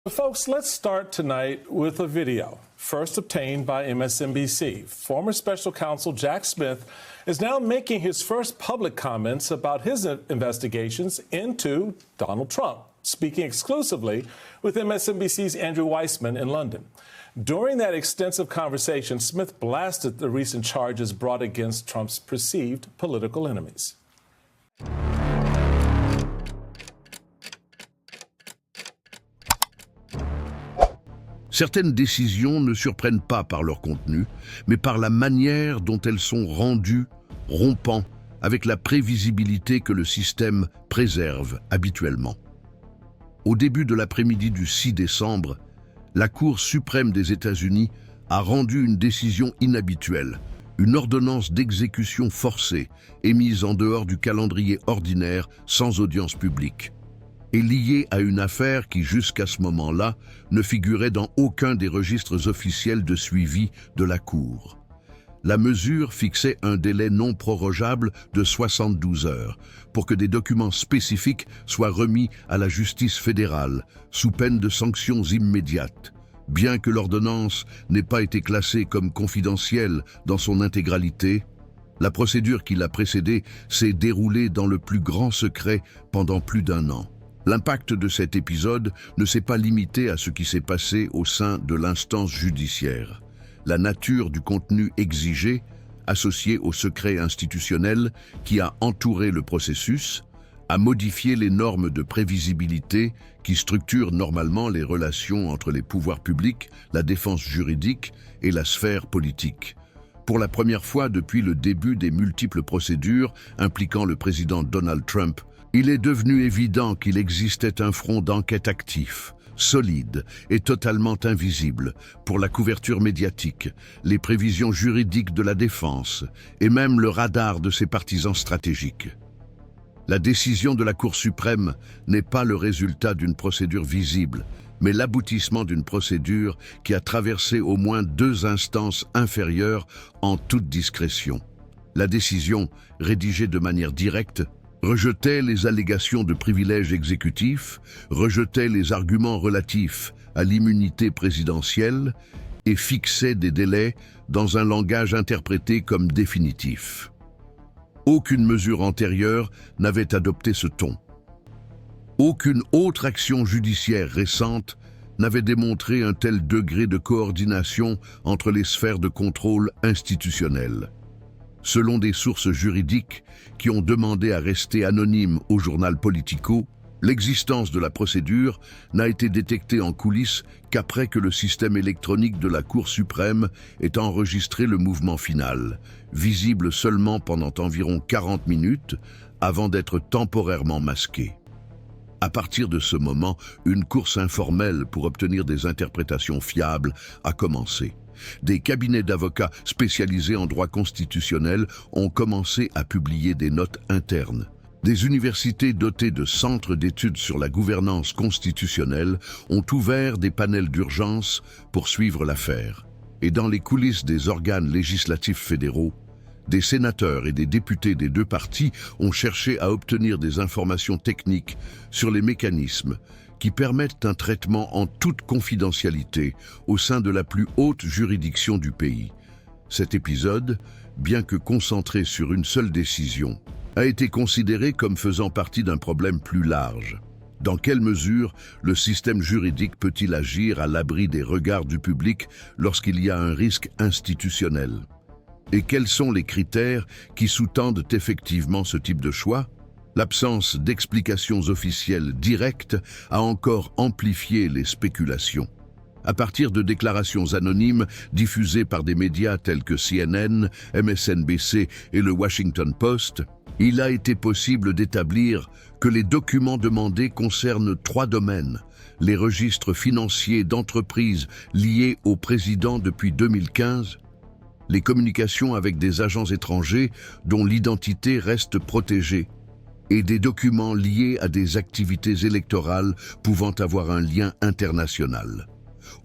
Folks, let's start tonight with a video, first obtained by MSNBC. Former special counsel Jack Smith is now making his first public comments about his investigations into Donald Trump, speaking exclusively with MSNBC's Andrew Weissman in London. During that extensive conversation, Smith blasted the recent charges brought against Trump's perceived political enemies. Certaines décisions ne surprennent pas par leur contenu, mais par la manière dont elles sont rendues, rompant avec la prévisibilité que le système préserve habituellement. Au début de l'après-midi du 6 décembre, la Cour suprême des États-Unis a rendu une décision inhabituelle, une ordonnance d'exécution forcée émise en dehors du calendrier ordinaire sans audience publique, est liée à une affaire qui, jusqu'à ce moment-là, ne figurait dans aucun des registres officiels de suivi de la Cour. La mesure fixait un délai non prorogeable de 72 heures pour que des documents spécifiques soient remis à la justice fédérale, sous peine de sanctions immédiates. Bien que l'ordonnance n'ait pas été classée comme confidentielle dans son intégralité, la procédure qui l'a précédée s'est déroulée dans le plus grand secret pendant plus d'un an. L'impact de cet épisode ne s'est pas limité à ce qui s'est passé au sein de l'instance judiciaire. La nature du contenu exigé, associé au secret institutionnel qui a entouré le processus, a modifié les normes de prévisibilité qui structurent normalement les relations entre les pouvoirs publics, la défense juridique et la sphère politique. Pour la première fois depuis le début des multiples procédures impliquant le président Donald Trump, il est devenu évident qu'il existait un front d'enquête actif, solide et totalement invisible pour la couverture médiatique, les prévisions juridiques de la défense et même le radar de ses partisans stratégiques. La décision de la Cour suprême n'est pas le résultat d'une procédure visible, mais l'aboutissement d'une procédure qui a traversé au moins 2 instances inférieures en toute discrétion. La décision, rédigée de manière directe, rejetait les allégations de privilèges exécutifs, rejetait les arguments relatifs à l'immunité présidentielle et fixait des délais dans un langage interprété comme définitif. Aucune mesure antérieure n'avait adopté ce ton. Aucune autre action judiciaire récente n'avait démontré un tel degré de coordination entre les sphères de contrôle institutionnel. Selon des sources juridiques qui ont demandé à rester anonymes au journal Politico, l'existence de la procédure n'a été détectée en coulisses qu'après que le système électronique de la Cour suprême ait enregistré le mouvement final, visible seulement pendant environ 40 minutes avant d'être temporairement masqué. À partir de ce moment, une course informelle pour obtenir des interprétations fiables a commencé. Des cabinets d'avocats spécialisés en droit constitutionnel ont commencé à publier des notes internes. Des universités dotées de centres d'études sur la gouvernance constitutionnelle ont ouvert des panels d'urgence pour suivre l'affaire. Et dans les coulisses des organes législatifs fédéraux, des sénateurs et des députés des 2 partis ont cherché à obtenir des informations techniques sur les mécanismes qui permettent un traitement en toute confidentialité au sein de la plus haute juridiction du pays. Cet épisode, bien que concentré sur une seule décision, a été considéré comme faisant partie d'un problème plus large. Dans quelle mesure le système juridique peut-il agir à l'abri des regards du public lorsqu'il y a un risque institutionnel? Et quels sont les critères qui sous-tendent effectivement ce type de choix? L'absence d'explications officielles directes a encore amplifié les spéculations. À partir de déclarations anonymes diffusées par des médias tels que CNN, MSNBC et le Washington Post, il a été possible d'établir que les documents demandés concernent 3 domaines: les registres financiers d'entreprises liés au président depuis 2015, les communications avec des agents étrangers dont l'identité reste protégée, et des documents liés à des activités électorales pouvant avoir un lien international.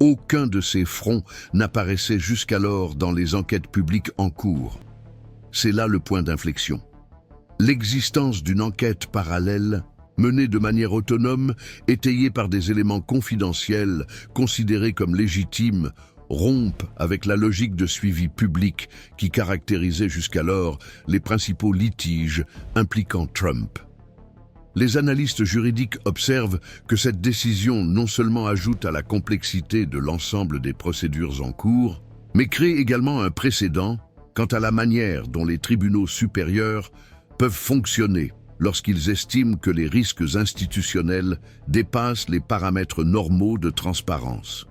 Aucun de ces fronts n'apparaissait jusqu'alors dans les enquêtes publiques en cours. C'est là le point d'inflexion. L'existence d'une enquête parallèle menée de manière autonome, étayée par des éléments confidentiels, considérés comme légitimes, rompent avec la logique de suivi public qui caractérisait jusqu'alors les principaux litiges impliquant Trump. Les analystes juridiques observent que cette décision non seulement ajoute à la complexité de l'ensemble des procédures en cours, mais crée également un précédent quant à la manière dont les tribunaux supérieurs peuvent fonctionner lorsqu'ils estiment que les risques institutionnels dépassent les paramètres normaux de transparence.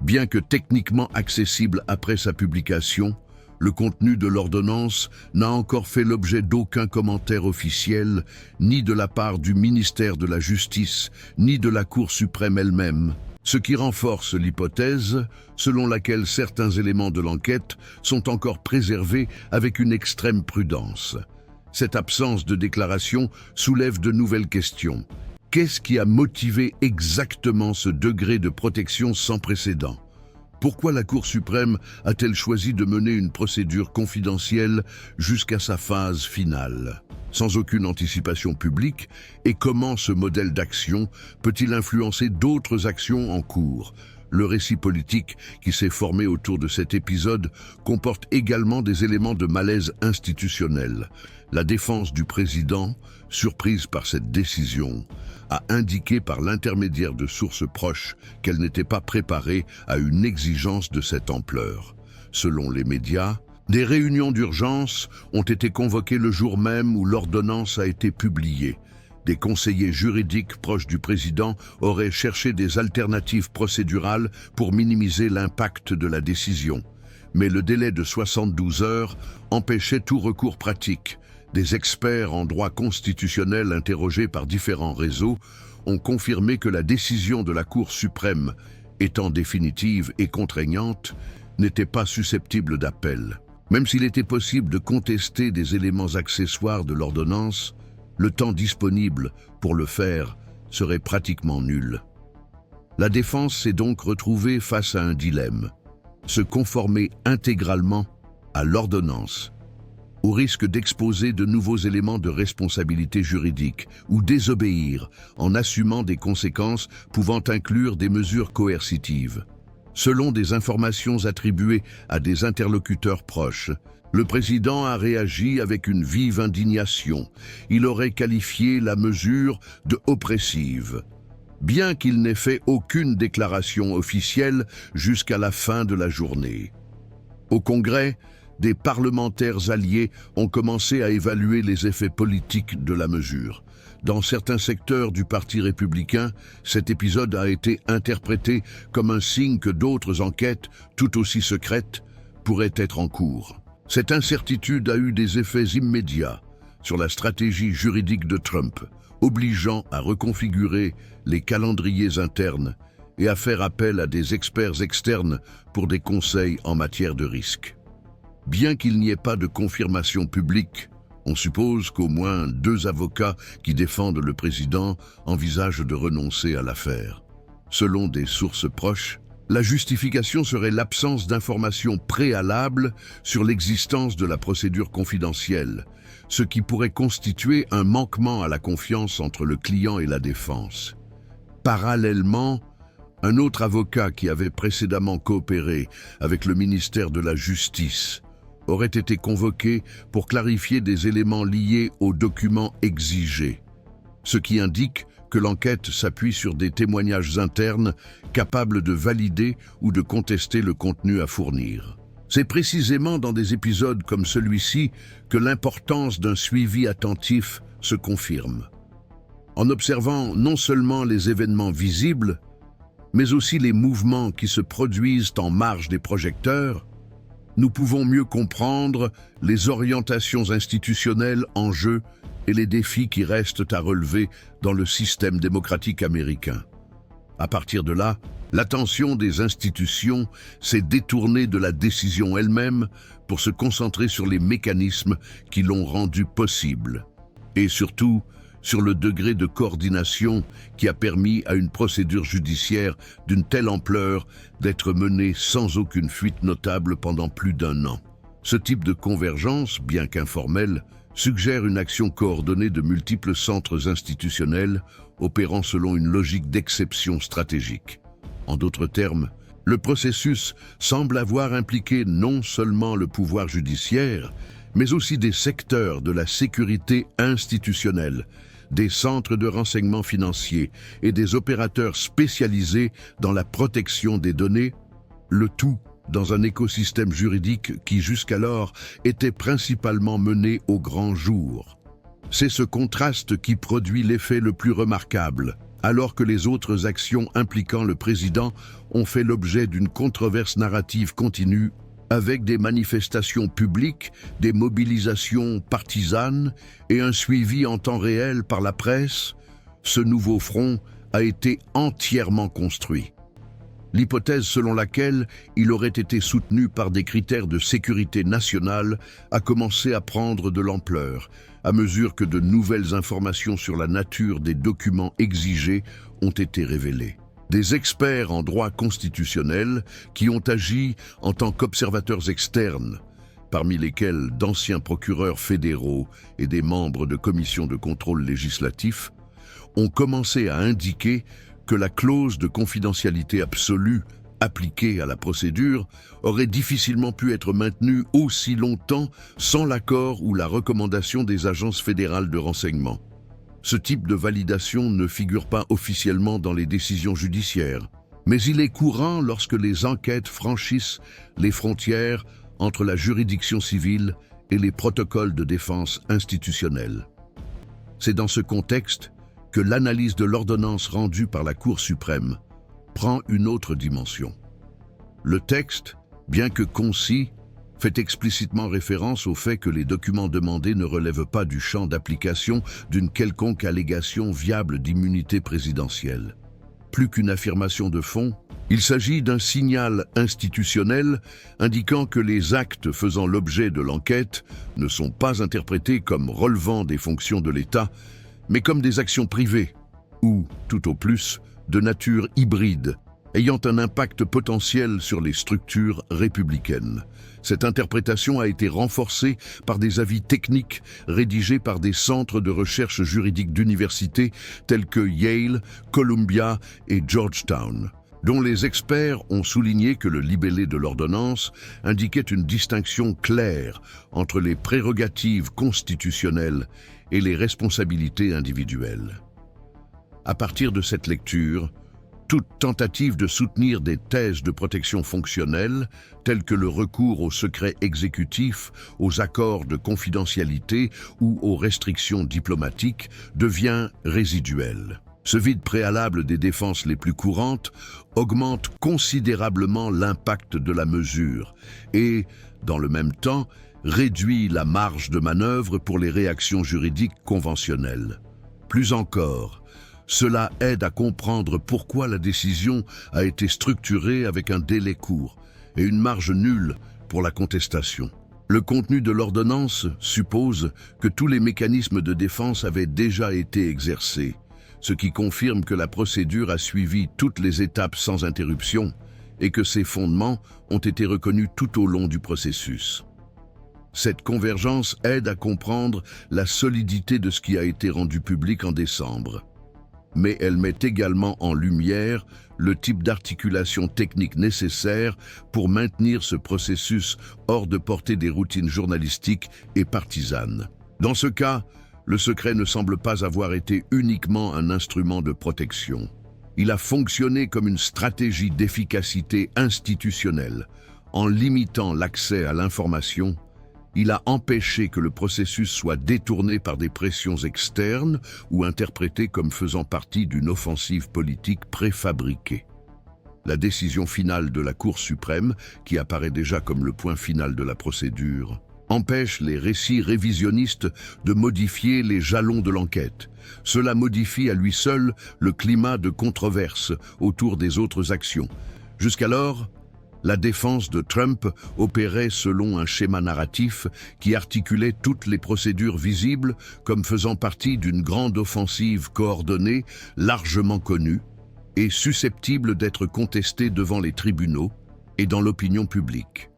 Bien que techniquement accessible après sa publication, le contenu de l'ordonnance n'a encore fait l'objet d'aucun commentaire officiel, ni de la part du ministère de la Justice, ni de la Cour suprême elle-même, ce qui renforce l'hypothèse selon laquelle certains éléments de l'enquête sont encore préservés avec une extrême prudence. Cette absence de déclaration soulève de nouvelles questions. Qu'est-ce qui a motivé exactement ce degré de protection sans précédent ? Pourquoi la Cour suprême a-t-elle choisi de mener une procédure confidentielle jusqu'à sa phase finale, sans aucune anticipation publique? Et comment ce modèle d'action peut-il influencer d'autres actions en cours? Le récit politique qui s'est formé autour de cet épisode comporte également des éléments de malaise institutionnel. La défense du président, surprise par cette décision, a indiqué par l'intermédiaire de sources proches qu'elle n'était pas préparée à une exigence de cette ampleur. Selon les médias, des réunions d'urgence ont été convoquées le jour même où l'ordonnance a été publiée. Des conseillers juridiques proches du président auraient cherché des alternatives procédurales pour minimiser l'impact de la décision. Mais le délai de 72 heures empêchait tout recours pratique. Des experts en droit constitutionnel interrogés par différents réseaux ont confirmé que la décision de la Cour suprême, étant définitive et contraignante, n'était pas susceptible d'appel. Même s'il était possible de contester des éléments accessoires de l'ordonnance, le temps disponible pour le faire serait pratiquement nul. La défense s'est donc retrouvée face à un dilemme: se conformer intégralement à l'ordonnance, au risque d'exposer de nouveaux éléments de responsabilité juridique, ou désobéir en assumant des conséquences pouvant inclure des mesures coercitives. Selon des informations attribuées à des interlocuteurs proches, le président a réagi avec une vive indignation. Il aurait qualifié la mesure de oppressive, bien qu'il n'ait fait aucune déclaration officielle jusqu'à la fin de la journée. Au Congrès, des parlementaires alliés ont commencé à évaluer les effets politiques de la mesure. Dans certains secteurs du Parti républicain, cet épisode a été interprété comme un signe que d'autres enquêtes, tout aussi secrètes, pourraient être en cours. Cette incertitude a eu des effets immédiats sur la stratégie juridique de Trump, obligeant à reconfigurer les calendriers internes et à faire appel à des experts externes pour des conseils en matière de risque. Bien qu'il n'y ait pas de confirmation publique, on suppose qu'au moins 2 avocats qui défendent le président envisagent de renoncer à l'affaire. Selon des sources proches, la justification serait l'absence d'informations préalables sur l'existence de la procédure confidentielle, ce qui pourrait constituer un manquement à la confiance entre le client et la défense. Parallèlement, un autre avocat qui avait précédemment coopéré avec le ministère de la Justice aurait été convoqué pour clarifier des éléments liés aux documents exigés, ce qui indique que l'enquête s'appuie sur des témoignages internes capables de valider ou de contester le contenu à fournir. C'est précisément dans des épisodes comme celui-ci que l'importance d'un suivi attentif se confirme. En observant non seulement les événements visibles, mais aussi les mouvements qui se produisent en marge des projecteurs, nous pouvons mieux comprendre les orientations institutionnelles en jeu et les défis qui restent à relever dans le système démocratique américain. À partir de là, l'attention des institutions s'est détournée de la décision elle-même pour se concentrer sur les mécanismes qui l'ont rendue possible, et surtout sur le degré de coordination qui a permis à une procédure judiciaire d'une telle ampleur d'être menée sans aucune fuite notable pendant plus d'1 an. Ce type de convergence, bien qu'informelle, suggère une action coordonnée de multiples centres institutionnels opérant selon une logique d'exception stratégique. En d'autres termes, le processus semble avoir impliqué non seulement le pouvoir judiciaire, mais aussi des secteurs de la sécurité institutionnelle, des centres de renseignement financiers et des opérateurs spécialisés dans la protection des données, le tout dans un écosystème juridique qui jusqu'alors était principalement mené au grand jour. C'est ce contraste qui produit l'effet le plus remarquable, alors que les autres actions impliquant le président ont fait l'objet d'une controverse narrative continue, avec des manifestations publiques, des mobilisations partisanes et un suivi en temps réel par la presse. Ce nouveau front a été entièrement construit. L'hypothèse selon laquelle il aurait été soutenu par des critères de sécurité nationale a commencé à prendre de l'ampleur, à mesure que de nouvelles informations sur la nature des documents exigés ont été révélées. Des experts en droit constitutionnel qui ont agi en tant qu'observateurs externes, parmi lesquels d'anciens procureurs fédéraux et des membres de commissions de contrôle législatif, ont commencé à indiquer que la clause de confidentialité absolue appliquée à la procédure aurait difficilement pu être maintenue aussi longtemps sans l'accord ou la recommandation des agences fédérales de renseignement. Ce type de validation ne figure pas officiellement dans les décisions judiciaires, mais il est courant lorsque les enquêtes franchissent les frontières entre la juridiction civile et les protocoles de défense institutionnelle. C'est dans ce contexte que l'analyse de l'ordonnance rendue par la Cour suprême prend une autre dimension. Le texte, bien que concis, fait explicitement référence au fait que les documents demandés ne relèvent pas du champ d'application d'une quelconque allégation viable d'immunité présidentielle. Plus qu'une affirmation de fond, il s'agit d'un signal institutionnel indiquant que les actes faisant l'objet de l'enquête ne sont pas interprétés comme relevant des fonctions de l'État, mais comme des actions privées, ou, tout au plus, de nature hybride, ayant un impact potentiel sur les structures républicaines. Cette interprétation a été renforcée par des avis techniques rédigés par des centres de recherche juridique d'universités tels que Yale, Columbia et Georgetown, dont les experts ont souligné que le libellé de l'ordonnance indiquait une distinction claire entre les prérogatives constitutionnelles et les responsabilités individuelles. À partir de cette lecture, toute tentative de soutenir des thèses de protection fonctionnelle, telles que le recours au secret exécutif, aux accords de confidentialité ou aux restrictions diplomatiques, devient résiduelle. Ce vide préalable des défenses les plus courantes augmente considérablement l'impact de la mesure et, dans le même temps, réduit la marge de manœuvre pour les réactions juridiques conventionnelles. Plus encore, cela aide à comprendre pourquoi la décision a été structurée avec un délai court et une marge nulle pour la contestation. Le contenu de l'ordonnance suppose que tous les mécanismes de défense avaient déjà été exercés, ce qui confirme que la procédure a suivi toutes les étapes sans interruption et que ses fondements ont été reconnus tout au long du processus. Cette convergence aide à comprendre la solidité de ce qui a été rendu public en décembre. Mais elle met également en lumière le type d'articulation technique nécessaire pour maintenir ce processus hors de portée des routines journalistiques et partisanes. Dans ce cas, le secret ne semble pas avoir été uniquement un instrument de protection. Il a fonctionné comme une stratégie d'efficacité institutionnelle. En limitant l'accès à l'information, il a empêché que le processus soit détourné par des pressions externes ou interprété comme faisant partie d'une offensive politique préfabriquée. La décision finale de la Cour suprême, qui apparaît déjà comme le point final de la procédure, empêche les récits révisionnistes de modifier les jalons de l'enquête. Cela modifie à lui seul le climat de controverse autour des autres actions. Jusqu'alors, la défense de Trump opérait selon un schéma narratif qui articulait toutes les procédures visibles comme faisant partie d'une grande offensive coordonnée, largement connue, et susceptible d'être contestée devant les tribunaux et dans l'opinion publique.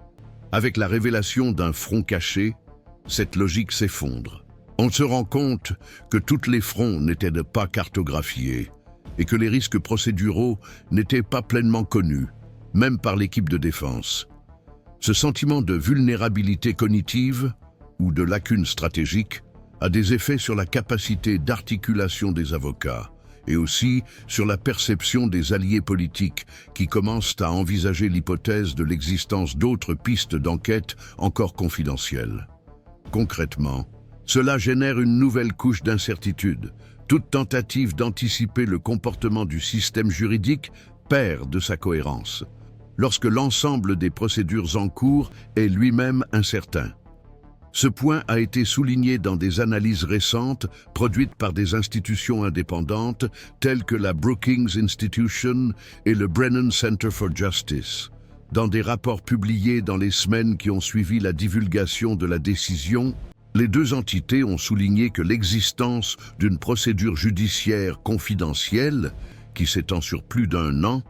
Avec la révélation d'un front caché, cette logique s'effondre. On se rend compte que tous les fronts n'étaient pas cartographiés et que les risques procéduraux n'étaient pas pleinement connus, même par l'équipe de défense. Ce sentiment de vulnérabilité cognitive ou de lacune stratégique a des effets sur la capacité d'articulation des avocats et aussi sur la perception des alliés politiques qui commencent à envisager l'hypothèse de l'existence d'autres pistes d'enquête encore confidentielles. Concrètement, cela génère une nouvelle couche d'incertitude. Toute tentative d'anticiper le comportement du système juridique perd de sa cohérence, lorsque l'ensemble des procédures en cours est lui-même incertain. Ce point a été souligné dans des analyses récentes produites par des institutions indépendantes telles que la Brookings Institution et le Brennan Center for Justice. Dans des rapports publiés dans les semaines qui ont suivi la divulgation de la décision, les deux entités ont souligné que l'existence d'une procédure judiciaire confidentielle, qui s'étend sur plus d'un an,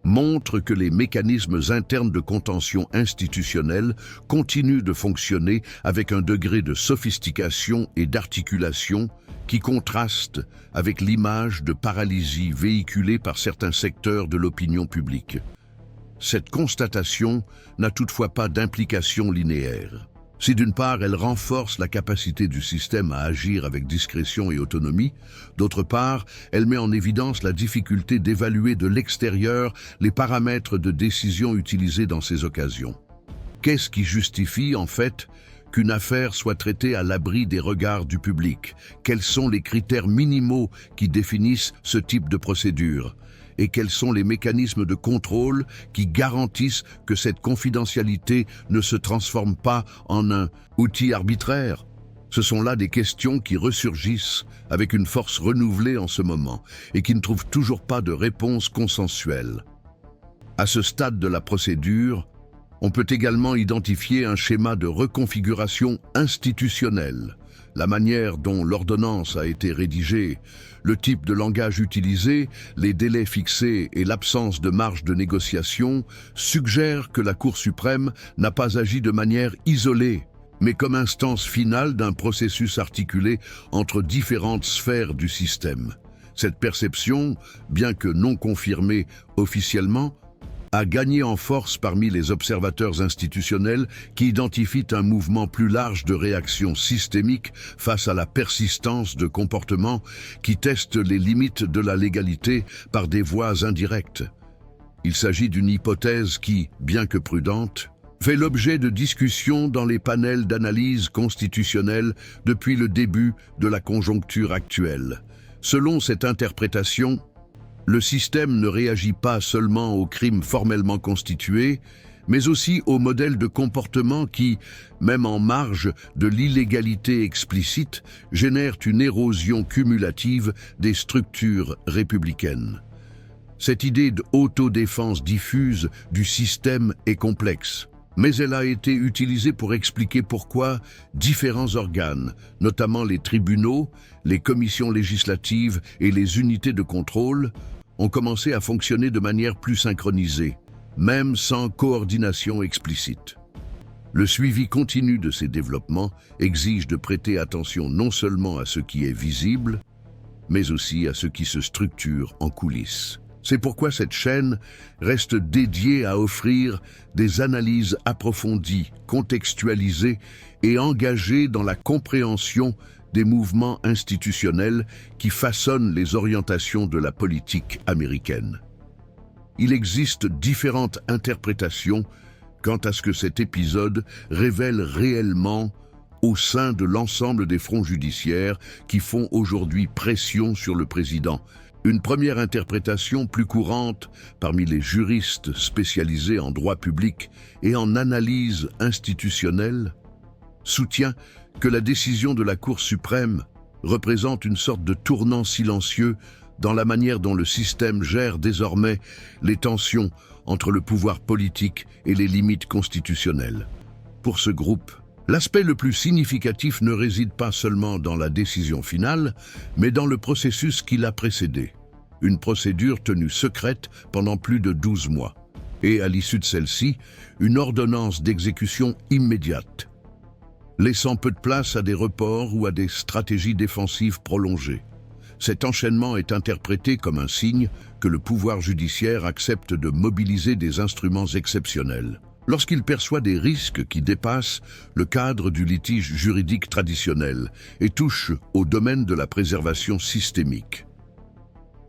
montre que les mécanismes internes de contention institutionnelle continuent de fonctionner avec un degré de sophistication et d'articulation qui contraste avec l'image de paralysie véhiculée par certains secteurs de l'opinion publique. Cette constatation n'a toutefois pas d'implication linéaire. Si d'une part elle renforce la capacité du système à agir avec discrétion et autonomie, d'autre part elle met en évidence la difficulté d'évaluer de l'extérieur les paramètres de décision utilisés dans ces occasions. Qu'est-ce qui justifie en fait qu'une affaire soit traitée à l'abri des regards du public? Quels sont les critères minimaux qui définissent ce type de procédure? Et quels sont les mécanismes de contrôle qui garantissent que cette confidentialité ne se transforme pas en un outil arbitraire? Ce sont là des questions qui ressurgissent avec une force renouvelée en ce moment et qui ne trouvent toujours pas de réponse consensuelle. À ce stade de la procédure, on peut également identifier un schéma de reconfiguration institutionnelle. La manière dont l'ordonnance a été rédigée, le type de langage utilisé, les délais fixés et l'absence de marge de négociation suggèrent que la Cour suprême n'a pas agi de manière isolée, mais comme instance finale d'un processus articulé entre différentes sphères du système. Cette perception, bien que non confirmée officiellement, a gagné en force parmi les observateurs institutionnels qui identifient un mouvement plus large de réaction systémique face à la persistance de comportements qui testent les limites de la légalité par des voies indirectes. Il s'agit d'une hypothèse qui, bien que prudente, fait l'objet de discussions dans les panels d'analyse constitutionnelle depuis le début de la conjoncture actuelle. Selon cette interprétation, le système ne réagit pas seulement aux crimes formellement constitués, mais aussi aux modèles de comportement qui, même en marge de l'illégalité explicite, génèrent une érosion cumulative des structures républicaines. Cette idée d'autodéfense diffuse du système est complexe, mais elle a été utilisée pour expliquer pourquoi différents organes, notamment les tribunaux, les commissions législatives et les unités de contrôle, ont commencé à fonctionner de manière plus synchronisée, même sans coordination explicite. Le suivi continu de ces développements exige de prêter attention non seulement à ce qui est visible, mais aussi à ce qui se structure en coulisses. C'est pourquoi cette chaîne reste dédiée à offrir des analyses approfondies, contextualisées et engagées dans la compréhension des mouvements institutionnels qui façonnent les orientations de la politique américaine. Il existe différentes interprétations quant à ce que cet épisode révèle réellement au sein de l'ensemble des fronts judiciaires qui font aujourd'hui pression sur le président. Une première interprétation plus courante parmi les juristes spécialisés en droit public et en analyse institutionnelle soutient que la décision de la Cour suprême représente une sorte de tournant silencieux dans la manière dont le système gère désormais les tensions entre le pouvoir politique et les limites constitutionnelles. Pour ce groupe, l'aspect le plus significatif ne réside pas seulement dans la décision finale, mais dans le processus qui l'a précédé. Une procédure tenue secrète pendant plus de 12 mois. Et à l'issue de celle-ci, une ordonnance d'exécution immédiate. laissant peu de place à des reports ou à des stratégies défensives prolongées. Cet enchaînement est interprété comme un signe que le pouvoir judiciaire accepte de mobiliser des instruments exceptionnels, lorsqu'il perçoit des risques qui dépassent le cadre du litige juridique traditionnel et touchent au domaine de la préservation systémique.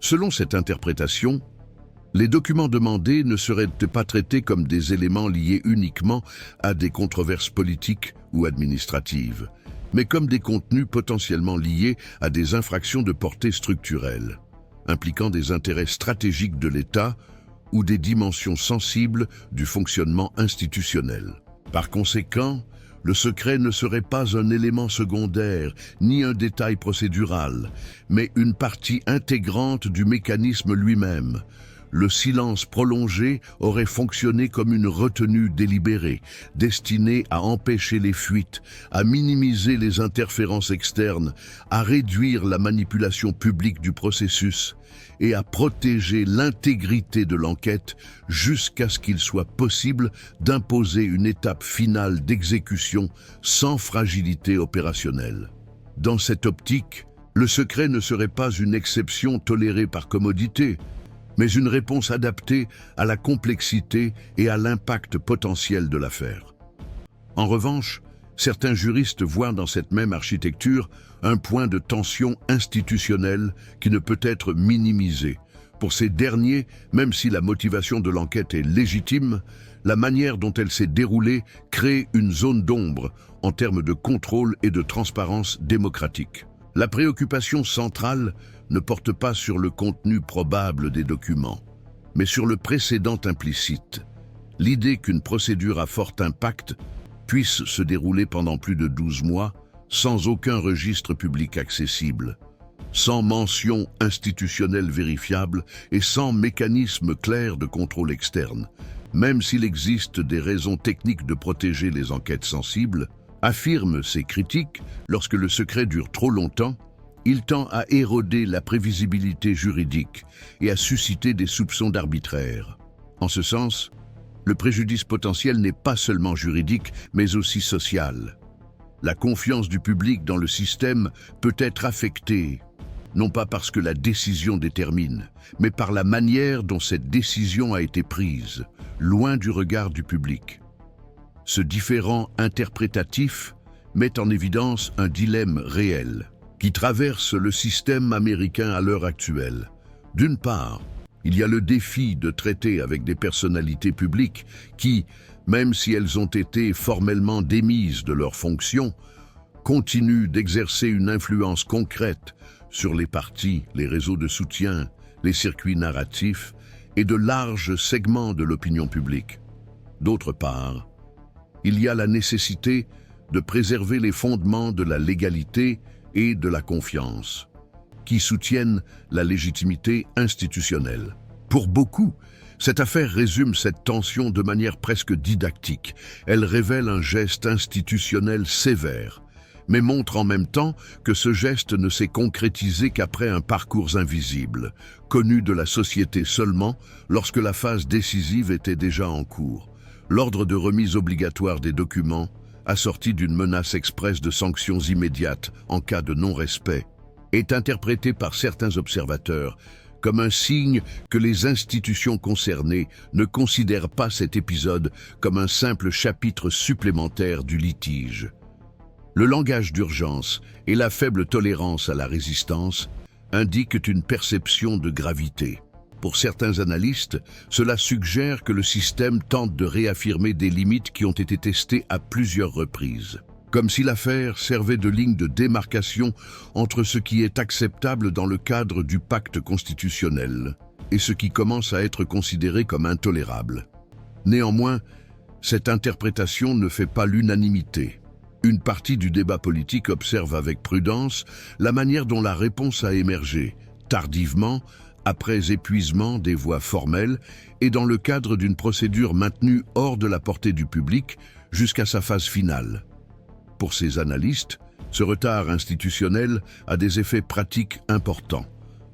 Selon cette interprétation, les documents demandés ne seraient pas traités comme des éléments liés uniquement à des controverses politiques ou administratives, mais comme des contenus potentiellement liés à des infractions de portée structurelle, impliquant des intérêts stratégiques de l'État ou des dimensions sensibles du fonctionnement institutionnel. Par conséquent, le secret ne serait pas un élément secondaire, ni un détail procédural, mais une partie intégrante du mécanisme lui-même. Le silence prolongé aurait fonctionné comme une retenue délibérée, destinée à empêcher les fuites, à minimiser les interférences externes, à réduire la manipulation publique du processus et à protéger l'intégrité de l'enquête jusqu'à ce qu'il soit possible d'imposer une étape finale d'exécution sans fragilité opérationnelle. Dans cette optique, le secret ne serait pas une exception tolérée par commodité, mais une réponse adaptée à la complexité et à l'impact potentiel de l'affaire. En revanche, certains juristes voient dans cette même architecture un point de tension institutionnelle qui ne peut être minimisé. Pour ces derniers, même si la motivation de l'enquête est légitime, la manière dont elle s'est déroulée crée une zone d'ombre en termes de contrôle et de transparence démocratique. La préoccupation centrale ne porte pas sur le contenu probable des documents, mais sur le précédent implicite, l'idée qu'une procédure à fort impact puisse se dérouler pendant plus de 12 mois sans aucun registre public accessible, sans mention institutionnelle vérifiable et sans mécanisme clair de contrôle externe, même s'il existe des raisons techniques de protéger les enquêtes sensibles, affirment ces critiques, lorsque le secret dure trop longtemps, il tend à éroder la prévisibilité juridique et à susciter des soupçons d'arbitraire. En ce sens, le préjudice potentiel n'est pas seulement juridique, mais aussi social. La confiance du public dans le système peut être affectée, non pas parce que la décision détermine, mais par la manière dont cette décision a été prise, loin du regard du public. Ce différent interprétatif met en évidence un dilemme réel qui traverse le système américain à l'heure actuelle. D'une part, il y a le défi de traiter avec des personnalités publiques qui, même si elles ont été formellement démises de leurs fonctions, continuent d'exercer une influence concrète sur les partis, les réseaux de soutien, les circuits narratifs et de larges segments de l'opinion publique. D'autre part, il y a la nécessité de préserver les fondements de la légalité et de la confiance, qui soutiennent la légitimité institutionnelle. Pour beaucoup, cette affaire résume cette tension de manière presque didactique. Elle révèle un geste institutionnel sévère, mais montre en même temps que ce geste ne s'est concrétisé qu'après un parcours invisible, connu de la société seulement lorsque la phase décisive était déjà en cours. L'ordre de remise obligatoire des documents, assorti d'une menace expresse de sanctions immédiates en cas de non-respect, est interprété par certains observateurs comme un signe que les institutions concernées ne considèrent pas cet épisode comme un simple chapitre supplémentaire du litige. Le langage d'urgence et la faible tolérance à la résistance indiquent une perception de gravité. Pour certains analystes, cela suggère que le système tente de réaffirmer des limites qui ont été testées à plusieurs reprises, comme si l'affaire servait de ligne de démarcation entre ce qui est acceptable dans le cadre du pacte constitutionnel et ce qui commence à être considéré comme intolérable. Néanmoins, cette interprétation ne fait pas l'unanimité. Une partie du débat politique observe avec prudence la manière dont la réponse a émergé, tardivement, après épuisement des voies formelles et dans le cadre d'une procédure maintenue hors de la portée du public jusqu'à sa phase finale. Pour ces analystes, ce retard institutionnel a des effets pratiques importants,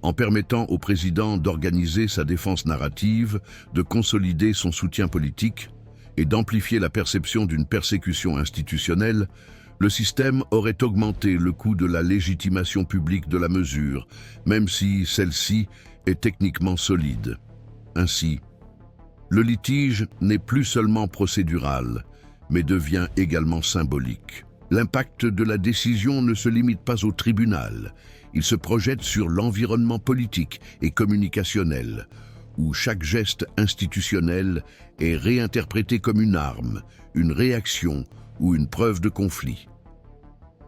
en permettant au président d'organiser sa défense narrative, de consolider son soutien politique et d'amplifier la perception d'une persécution institutionnelle. Le système aurait augmenté le coût de la légitimation publique de la mesure, même si celle-ci est techniquement solide. Ainsi, le litige n'est plus seulement procédural, mais devient également symbolique. L'impact de la décision ne se limite pas au tribunal, il se projette sur l'environnement politique et communicationnel, où chaque geste institutionnel est réinterprété comme une arme, une réaction ou une preuve de conflit.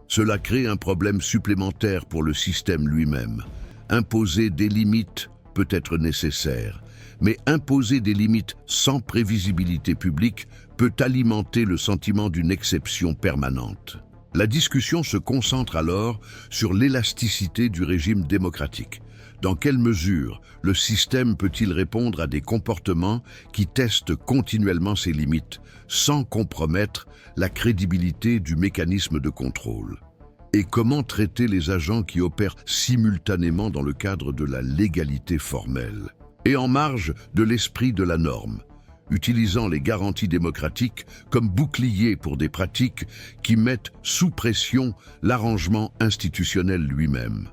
Cela crée un problème supplémentaire pour le système lui-même. Imposer des limites peut être nécessaire, mais imposer des limites sans prévisibilité publique peut alimenter le sentiment d'une exception permanente. La discussion se concentre alors sur l'élasticité du régime démocratique. Dans quelle mesure le système peut-il répondre à des comportements qui testent continuellement ses limites, sans compromettre la crédibilité du mécanisme de contrôle? Et comment traiter les agents qui opèrent simultanément dans le cadre de la légalité formelle et en marge de l'esprit de la norme, utilisant les garanties démocratiques comme bouclier pour des pratiques qui mettent sous pression l'arrangement institutionnel lui-même?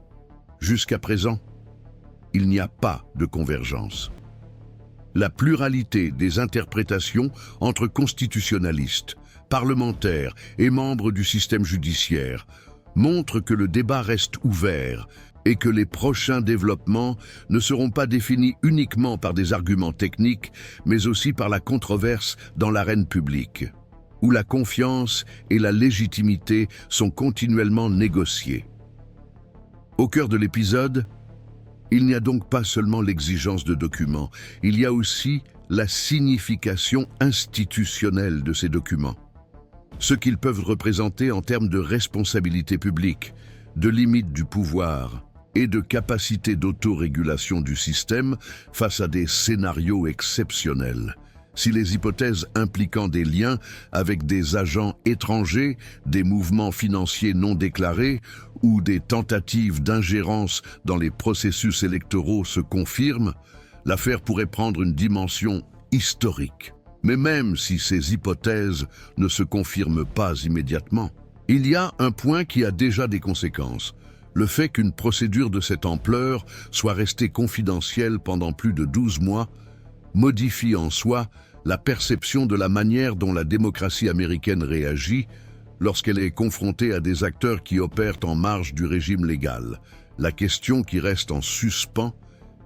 Jusqu'à présent, il n'y a pas de convergence. La pluralité des interprétations entre constitutionnalistes, parlementaires et membres du système judiciaire montre que le débat reste ouvert et que les prochains développements ne seront pas définis uniquement par des arguments techniques, mais aussi par la controverse dans l'arène publique, où la confiance et la légitimité sont continuellement négociées. Au cœur de l'épisode, il n'y a donc pas seulement l'exigence de documents, il y a aussi la signification institutionnelle de ces documents. Ce qu'ils peuvent représenter en termes de responsabilité publique, de limite du pouvoir et de capacité d'autorégulation du système face à des scénarios exceptionnels. Si les hypothèses impliquant des liens avec des agents étrangers, des mouvements financiers non déclarés ou des tentatives d'ingérence dans les processus électoraux se confirment, l'affaire pourrait prendre une dimension historique. Mais même si ces hypothèses ne se confirment pas immédiatement, il y a un point qui a déjà des conséquences. Le fait qu'une procédure de cette ampleur soit restée confidentielle pendant plus de 12 mois modifie en soi la perception de la manière dont la démocratie américaine réagit lorsqu'elle est confrontée à des acteurs qui opèrent en marge du régime légal. La question qui reste en suspens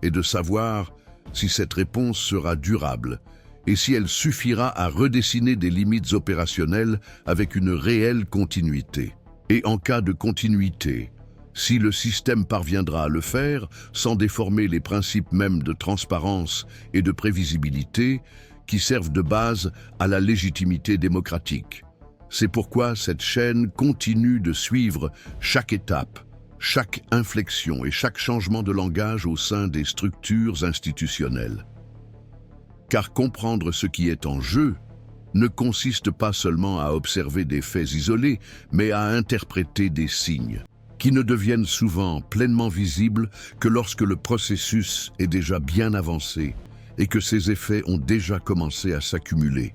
est de savoir si cette réponse sera durable et si elle suffira à redessiner des limites opérationnelles avec une réelle continuité. Et en cas de continuité, si le système parviendra à le faire sans déformer les principes mêmes de transparence et de prévisibilité qui servent de base à la légitimité démocratique. C'est pourquoi cette chaîne continue de suivre chaque étape, chaque inflexion et chaque changement de langage au sein des structures institutionnelles. Car comprendre ce qui est en jeu ne consiste pas seulement à observer des faits isolés, mais à interpréter des signes, qui ne deviennent souvent pleinement visibles que lorsque le processus est déjà bien avancé et que ses effets ont déjà commencé à s'accumuler.